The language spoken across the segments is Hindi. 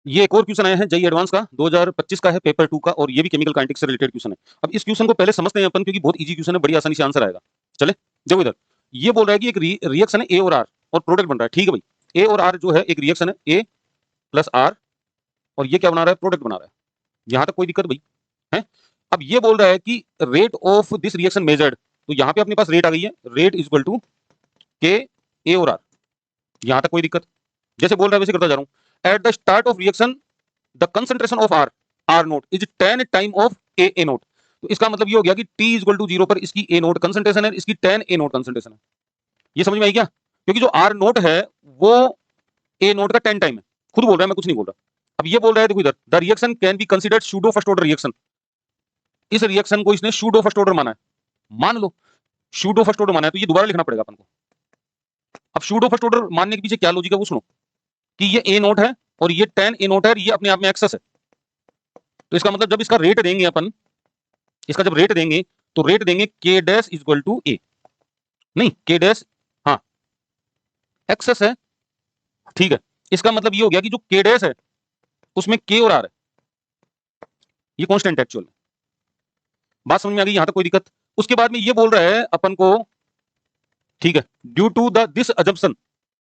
ये एक और क्वेश्चन आया है जेईई एडवांस का 2025 का है, पेपर 2 का, और ये भी केमिकल काइनेटिक्स से रिलेटेड क्वेश्चन है। अब इस क्वेश्चन को पहले समझते हैं अपन, क्योंकि बहुत इजी क्वेश्चन है, बड़ी आसानी से आंसर आएगा। चले देखो इधर, ये बोल रहा है कि एक रिएक्शन है ए और आर और प्रोडक्ट बन रहा है। ठीक है भाई, ए और आर जो है एक रिएक्शन है, ए प्लस आर, और ये क्या बना रहा है, प्रोडक्ट बना रहा है। यहां तक कोई दिक्कत भाई है? अब ये बोल रहा है कि rate of this reaction measured, तो यहां पे अपने पास रेट आ गई है, रेट इज इक्वल टू के ए और आर। यहां तक कोई दिक्कत? जैसे बोल रहा है वैसे करता जा रहा हूं। At the start of reaction the concentration of R R naught is 10 time of A A naught. तो इसका मतलब ये हो गया कि टी इज इक्वल टू 0 पर इसकी ए नोट कंसंट्रेशन है, इसकी 10 ए नोट कंसंट्रेशन है। ये समझ में आई क्या? क्योंकि जो आर नोट है वो ए नोट का 10 टाइम है। खुद बोल रहा है, मैं कुछ नहीं बोल रहा। अब ये बोल रहा है देखो इधर, the reaction can be considered pseudo first order reaction. इस रिएक्शन को इसने सूडो फर्स्ट ऑर्डर माना है। मान लो सूडो फर्स्ट ऑर्डर माना है, तो ये दोबारा लिखना पड़ेगा अपन को। अब सूडो फर्स्ट ऑर्डर मानने के पीछे क्या लॉजिक है वो सुनो, कि ये ए नोट है और ये 10 ए नोट है, ये अपने आप में एक्सेस है। तो इसका मतलब जब इसका रेट देंगे अपन, इसका जब रेट देंगे तो रेट देंगे के डैश इज इक्वल टू ए, नहीं के डैश, हाँ एक्सेस है। ठीक है, इसका मतलब ये हो गया कि जो के डैश है उसमें के और आर है, ये कांस्टेंट एक्चुअल। बात समझ में आ गई? यहां तक कोई दिक्कत? उसके बाद में ये बोल रहा है अपन को, ठीक है, due to the this assumption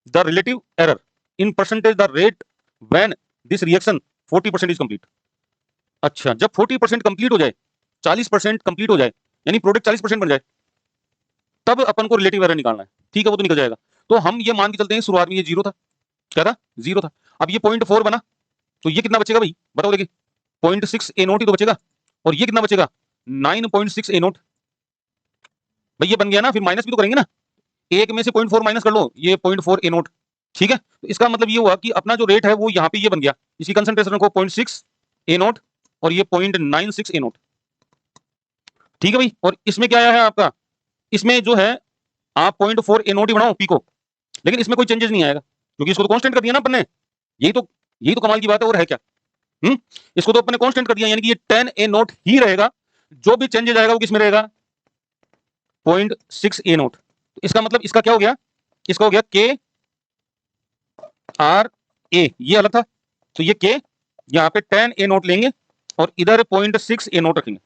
the relative error in percentage the rate when this reaction 40% is complete. अच्छा, जब 40% कंप्लीट हो जाए, 40% कंप्लीट हो जाए, यानी प्रोडक्ट 40% बन जाए, तब अपन को रिलेटिव एरर निकालना है। ठीक है, वो तो निकल जाएगा। तो हम ये मान के चलते हैं शुरुआत में ये जीरो था। क्या था? जीरो था। अब ये 0.4 बना, तो ये कितना बचेगा भाई बताओ? देखिए 0.6 ए नोट ही तो बचेगा, और ये कितना बचेगा? 9.6 ए नोट। भाई ये बन गया ना, फिर माइनस भी तो करेंगे ना, एक में से 0.4 माइनस कर लो, ये 0.4 ए नोट। ठीक है, तो इसका मतलब ये हुआ कि अपना जो रेट है वो यहाँ पे ये बन गया, इसकी कंसंट्रेशन को 0.6 ए नोट और ये 0.96 ए नोट। ठीक है भाई, और इसमें क्या आया है आपका, इसमें जो है आप 0.4 ए नोट ही बनाओ पी को, लेकिन इसमें कोई चेंजेस नहीं आएगा क्योंकि इसको तो कांस्टेंट कर दिया ना अपन ने। यही तो कमाल की बात है, और है क्या? इसको तो अपन ने कांस्टेंट कर दिया, यानी कि ये 10 ए नोट ही रहेगा, जो भी चेंजेस आएगा वो किसमें रहेगा? 0.6 ए नोट। तो इसका मतलब इसका क्या हो गया? इसका हो गया के आर ए, ये अलग था, तो ये के यहाँ पे 10 ए नोट लेंगे और इधर 0.6 ए नोट रखेंगे।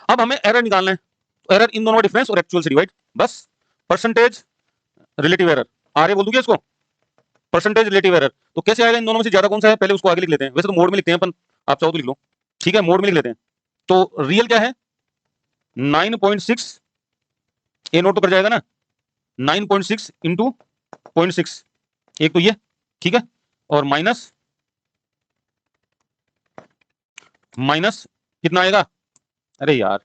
अब हमें एरर निकालना है, तो एरर इन दोनों डिफरेंस और एक्चुअल से डिवाइड, बस percentage relative error, R A बोल दूंगे इसको, परसेंटेज रिलेटिव एरर। तो कैसे आएगा? इन दोनों में से ज्यादा कौन सा है, पहले उसको आगे लिख लेते हैं। वैसे तो मोड में लिखते हैं अपन, आप चाहो तो लिख लो। ठीक है, मोड में लिख लेते हैं। तो रियल क्या है? 9.6 ए नोट तो कर जाएगा ना, 9.6 इंटू 0.6, एक तो ये, ठीक है, और माइनस माइनस कितना आएगा? अरे यार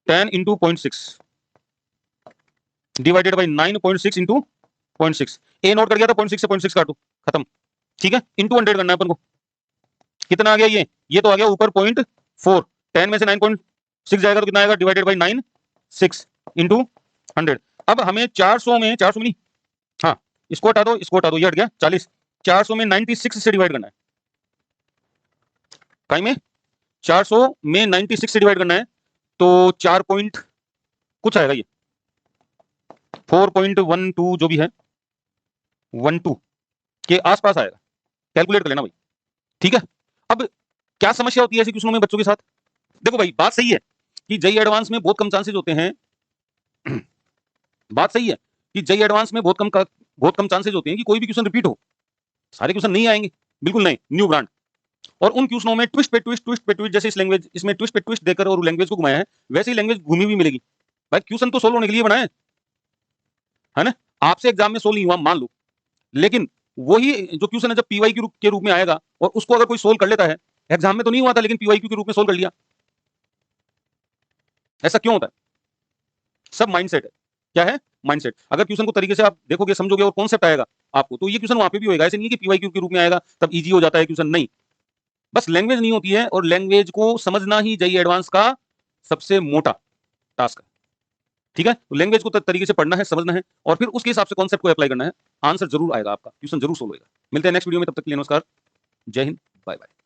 10 into 0.6 divided by 9.6 into 0.6। A note कर गया था, 0.6 से 0.6 काटो, खत्म। ठीक है, इंटू 100 करना है अपन को। कितना आ गया? ये तो आ गया ऊपर 0.4, 10 में से 9.6 जाएगा तो कितना आएगा? Divided by 9 6 into 100। अब हमें 400 में, 400 में नहीं, हाँ इसको हटा दो, इसको हटा दो, ये हट गया 40, 400 में 96 से डिवाइड करना है। कहीं में 400 में 96 से डिवाइड करना है, तो 4 पॉइंट कुछ आएगा, ये 4.12 जो भी है, 12 के आसपास आएगा। कैलकुलेट कर लेना भाई। ठीक है, अब क्या समस्या होती है ऐसे क्वेश्चनों में बच्चों के साथ? देखो भाई, बात सही है कि जेईई एडवांस में बहुत कम चांसेस होते हैं बात सही है कि जेईई एडवांस में बहुत कम चांसेस होते हैं कि कोई भी क्वेश्चन रिपीट हो। सारे क्वेश्चन नहीं आएंगे, बिल्कुल नहीं, न्यू ब्रांड। और उन क्वेश्चनों में ट्विस्ट पे ट्विस्ट, ट्विस्ट पे ट्विस्ट, जैसे इस लैंग्वेज, इसमें ट्विस्ट पे ट्विस्ट देकर और लैंग्वेज को घुमाया है, वैसे ही लैंग्वेज घूमी भी मिलेगी। भाई क्वेश्चन तो सोल्व होने के लिए बनाए है ना, आपसे एग्जाम में सोल्व नहीं हुआ मान लो, लेकिन वही जो क्वेश्चन है जब पीवाई के रूप में आएगा और उसको अगर कोई सोल्व कर लेता है, एग्जाम में तो नहीं हुआ था लेकिन पीवाईक्यू के रूप में सोल्व कर लिया, ऐसा क्यों होता है? सब माइंडसेट है। क्या है? माइंडसेट। अगर क्वेश्चन को तरीके से आप देखोगे, समझोगे और कॉन्सेप्ट आएगा आपको, तो ये क्वेश्चन वहां पे भी होगा। ऐसे नहीं है कि पीवाईक्यू के रूप में आएगा तब इजी हो जाता है क्वेश्चन, नहीं, बस लैंग्वेज नहीं होती है, और लैंग्वेज को समझना ही जेईई एडवांस का सबसे मोटा टास्क है। ठीक है, तो लैंग्वेज को तरीके से पढ़ना है, समझना है, और फिर उसके हिसाब से कॉन्सेप्ट को अप्लाई करना है, आंसर जरूर आएगा आपका, क्वेश्चन जरूर सोल्व होगा। मिलते हैं नेक्स्ट वीडियो में, तब तक के लिए नमस्कार, जय हिंद, बाय बाय।